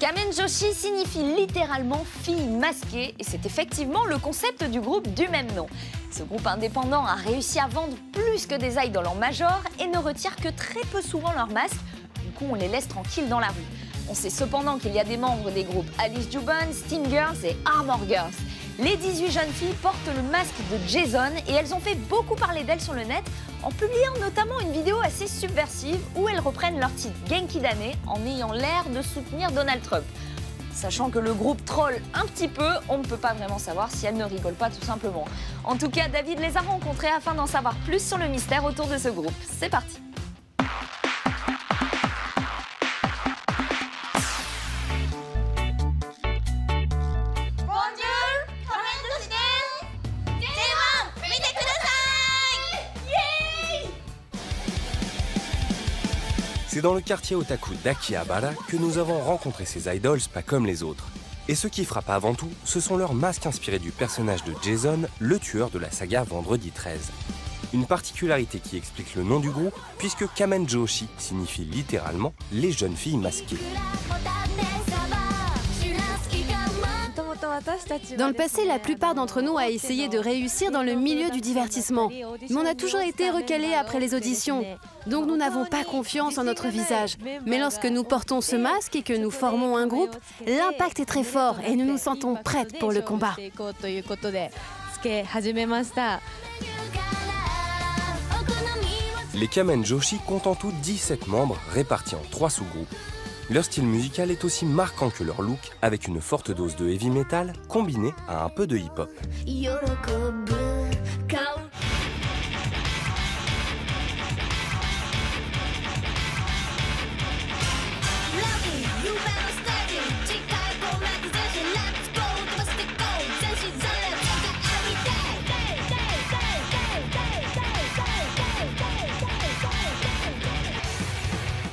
Kamen Joshi signifie littéralement fille masquée et c'est effectivement le concept du groupe du même nom. Ce groupe indépendant a réussi à vendre plus que des idoles en major et ne retire que très peu souvent leur masque. Du coup, on les laisse tranquilles dans la rue. On sait cependant qu'il y a des membres des groupes Alice Juban, Steam Girls et Armor Girls. Les 18 jeunes filles portent le masque de Jason et elles ont fait beaucoup parler d'elles sur le net en publiant notamment une vidéo assez subversive où elles reprennent leur titre Genki Dane en ayant l'air de soutenir Donald Trump. Sachant que le groupe troll un petit peu, on ne peut pas vraiment savoir si elles ne rigolent pas tout simplement. En tout cas, David les a rencontrées afin d'en savoir plus sur le mystère autour de ce groupe. C'est parti! C'est dans le quartier otaku d'Akihabara que nous avons rencontré ces idols pas comme les autres. Et ce qui frappe avant tout, ce sont leurs masques inspirés du personnage de Jason, le tueur de la saga Vendredi 13. Une particularité qui explique le nom du groupe, puisque Kamen Joshi signifie littéralement les jeunes filles masquées. Dans le passé, la plupart d'entre nous a essayé de réussir dans le milieu du divertissement. Mais on a toujours été recalés après les auditions. Donc nous n'avons pas confiance en notre visage. Mais lorsque nous portons ce masque et que nous formons un groupe, l'impact est très fort et nous nous sentons prêtes pour le combat. Les Kamen Joshi comptent en tout 17 membres répartis en 3 sous-groupes. Leur style musical est aussi marquant que leur look, avec une forte dose de heavy metal combinée à un peu de hip-hop.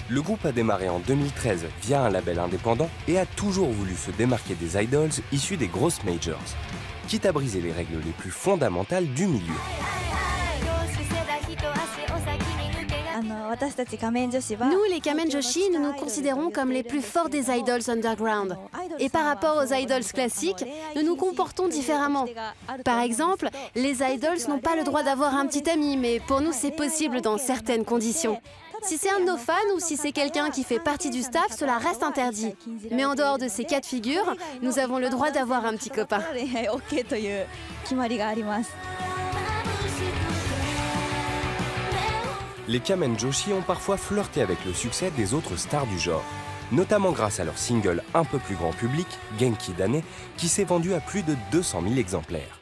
Le groupe a démarré en 2013 via un label indépendant et a toujours voulu se démarquer des idols issus des grosses majors, quitte à briser les règles les plus fondamentales du milieu. Nous, les Kamen Joshi, nous nous considérons comme les plus forts des idols underground. Et par rapport aux idols classiques, nous nous comportons différemment. Par exemple, les idols n'ont pas le droit d'avoir un petit ami, mais pour nous, c'est possible dans certaines conditions. Si c'est un de nos fans ou si c'est quelqu'un qui fait partie du staff, cela reste interdit. Mais en dehors de ces cas de figure, nous avons le droit d'avoir un petit copain. Les Kamen Joshi ont parfois flirté avec le succès des autres stars du genre, notamment grâce à leur single un peu plus grand public, Genki Dane, qui s'est vendu à plus de 200 000 exemplaires.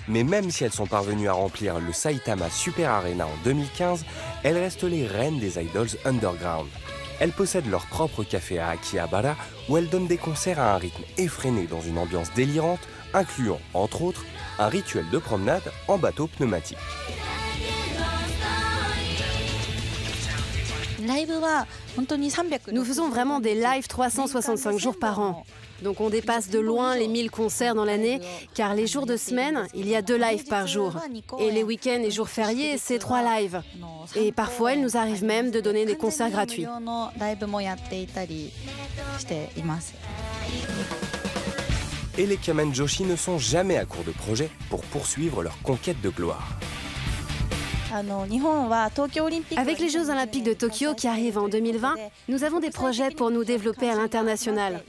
Mais même si elles sont parvenues à remplir le Saitama Super Arena en 2015, elles restent les reines des idols underground. Elles possèdent leur propre café à Akihabara où elles donnent des concerts à un rythme effréné dans une ambiance délirante, incluant, entre autres, un rituel de promenade en bateau pneumatique. Nous faisons vraiment des lives 365 jours par an. Donc on dépasse de loin les 1000 concerts dans l'année, car les jours de semaine, il y a 2 lives par jour. Et les week-ends et jours fériés, c'est 3 lives. Et parfois, il nous arrive même de donner des concerts gratuits. Et les Kamen Joshi ne sont jamais à court de projets pour poursuivre leur conquête de gloire. Avec les Jeux Olympiques de Tokyo qui arrivent en 2020, nous avons des projets pour nous développer à l'international.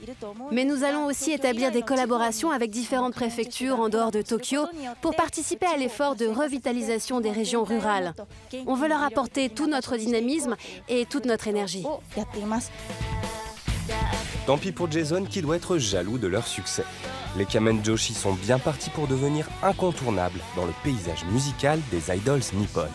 Mais nous allons aussi établir des collaborations avec différentes préfectures en dehors de Tokyo pour participer à l'effort de revitalisation des régions rurales. On veut leur apporter tout notre dynamisme et toute notre énergie. Tant pis pour Jason qui doit être jaloux de leur succès. Les Kamen Joshi sont bien partis pour devenir incontournables dans le paysage musical des idols nippones.